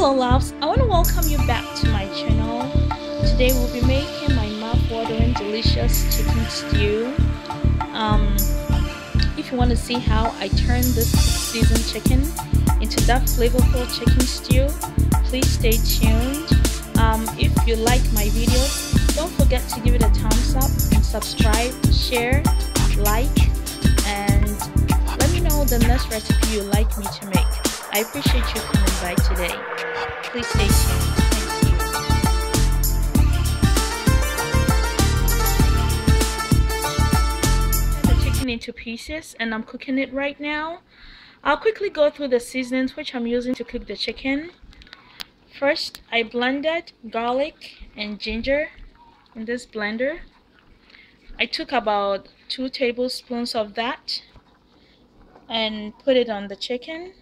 Hello loves, I want to welcome you back to my channel. Today we'll be making my mouth-watering delicious chicken stew. If you want to see how I turn this seasoned chicken into that flavorful chicken stew, please stay tuned. If you like my videos, don't forget to give it a thumbs up and subscribe, share, like, and let me know the next recipe you'd like me to make. I appreciate you coming by today. Please stay tuned. The chicken into pieces and I'm cooking it right now. I'll quickly go through the seasonings which I'm using to cook the chicken. First, I blended garlic and ginger in this blender. I took about 2 tablespoons of that and put it on the chicken.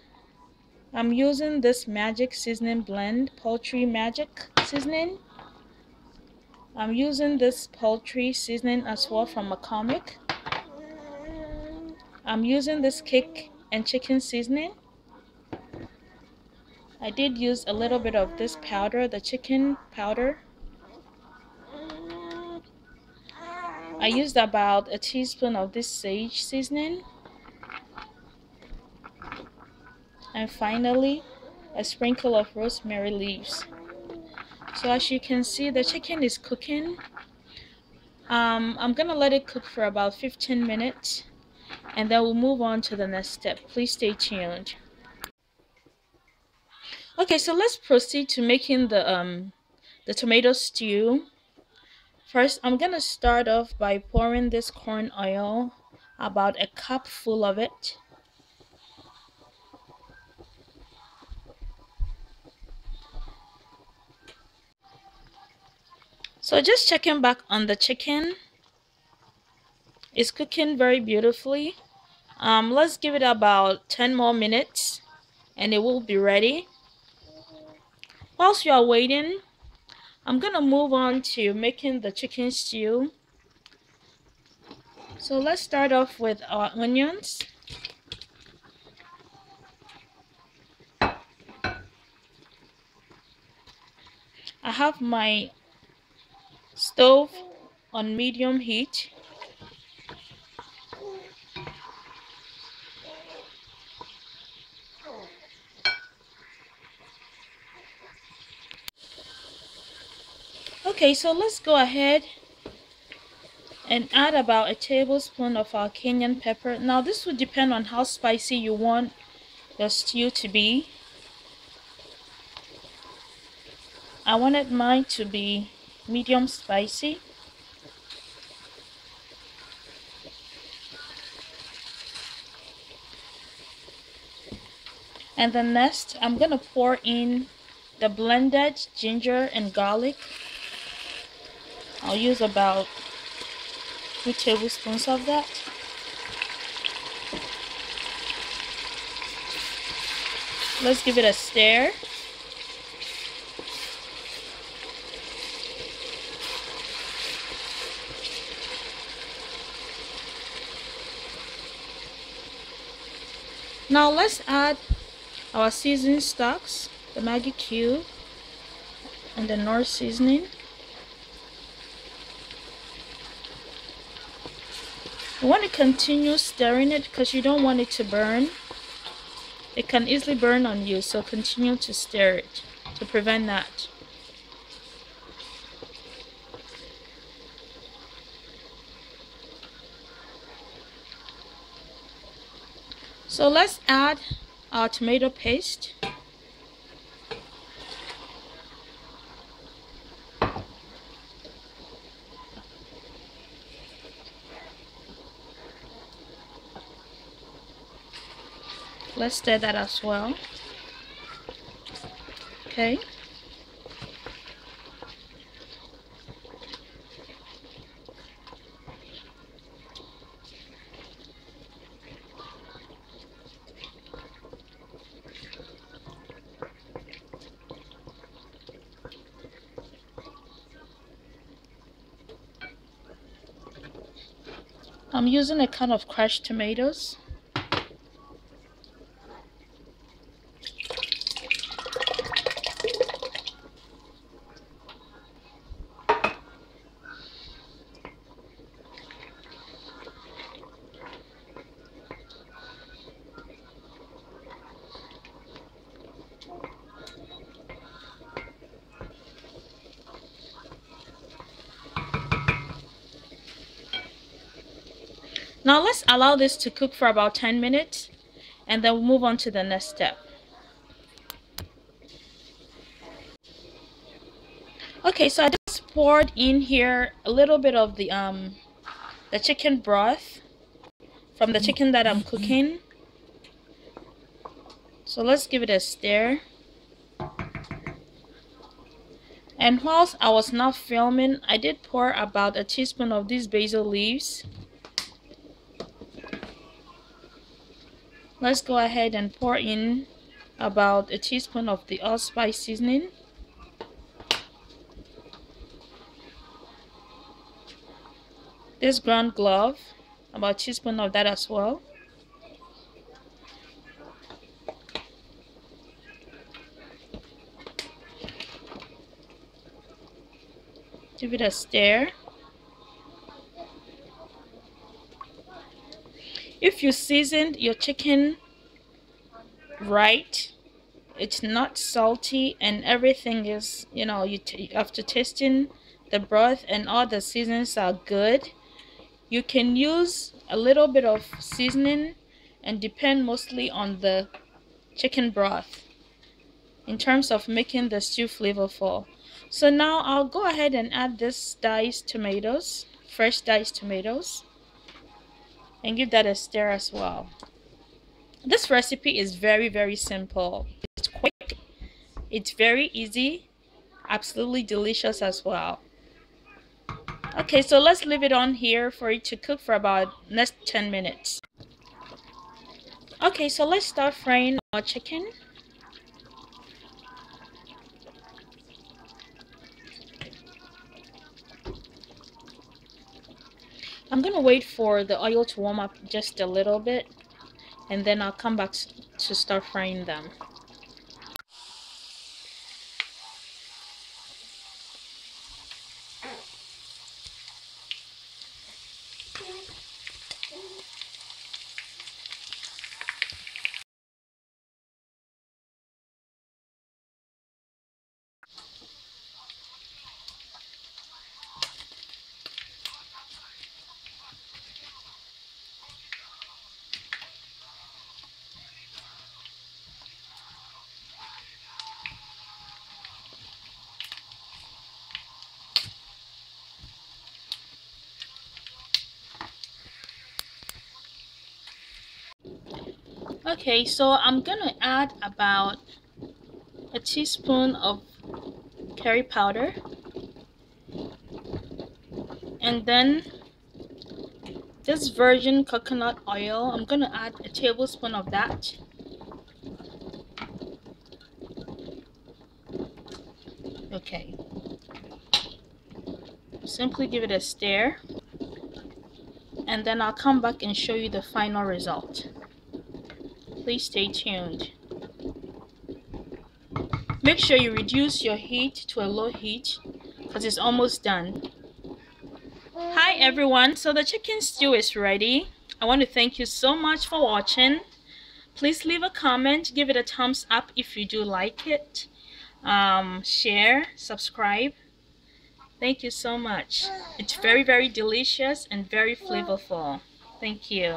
I'm using this magic seasoning blend, poultry magic seasoning. I'm using this poultry seasoning as well from McCormick. I'm using this cake and chicken seasoning. I did use a little bit of this powder, the chicken powder. I used about a teaspoon of this sage seasoning. And finally, a sprinkle of rosemary leaves. So as you can see, the chicken is cooking. I'm gonna let it cook for about 15 minutes and then we'll move on to the next step. Please stay tuned. Okay, so let's proceed to making the tomato stew. First, I'm gonna start off by pouring this corn oil, about a cup full of it. So just checking back on the chicken. It's cooking very beautifully. Let's give it about 10 more minutes and it will be ready. Whilst you are waiting, I'm gonna move on to making the chicken stew. So let's start off with our onions. I have my stove on medium heat. Okay, so let's go ahead and add about a tablespoon of our cayenne pepper. Now this would depend on how spicy you want your stew to be. I wanted mine to be medium spicy. And then next, I'm gonna pour in the blended ginger and garlic. I'll use about 2 tablespoons of that. Let's give it a stir. Now let's add our seasoning stocks, the Maggi cube and the Knorr seasoning. You want to continue stirring it because you don't want it to burn. It can easily burn on you, so continue to stir it to prevent that. So let's add our tomato paste. Let's stir that as well. Okay. I'm using a can of crushed tomatoes. Now let's allow this to cook for about 10 minutes and then we'll move on to the next step. Okay, so I just poured in here a little bit of the chicken broth from the chicken that I'm cooking. So let's give it a stir. And whilst I was not filming, I did pour about a teaspoon of these basil leaves. Let's go ahead and pour in about a teaspoon of the allspice seasoning. This ground clove, about a teaspoon of that as well. Give it a stir. If you seasoned your chicken right, it's not salty and everything is, you know, after tasting the broth and all the seasonings are good, you can use a little bit of seasoning and depend mostly on the chicken broth in terms of making the stew flavorful. So now I'll go ahead and add this diced tomatoes, fresh diced tomatoes, and give that a stir as well. This recipe is very simple. It's quick, it's very easy, absolutely delicious as well. Okay, so let's leave it on here for it to cook for about next 10 minutes. Okay, so let's start frying our chicken. I'm gonna wait for the oil to warm up just a little bit and then I'll come back to start frying them. Okay, so I'm gonna add about a teaspoon of curry powder, and then this virgin coconut oil, I'm gonna add a tablespoon of that. Okay, simply give it a stir and then I'll come back and show you the final result. Please stay tuned. Make sure you reduce your heat to a low heat because it's almost done. Hi everyone, so the chicken stew is ready. I want to thank you so much for watching. Please leave a comment, give it a thumbs up if you do like it. Share, subscribe. Thank you so much. It's very delicious and very flavorful. Thank you.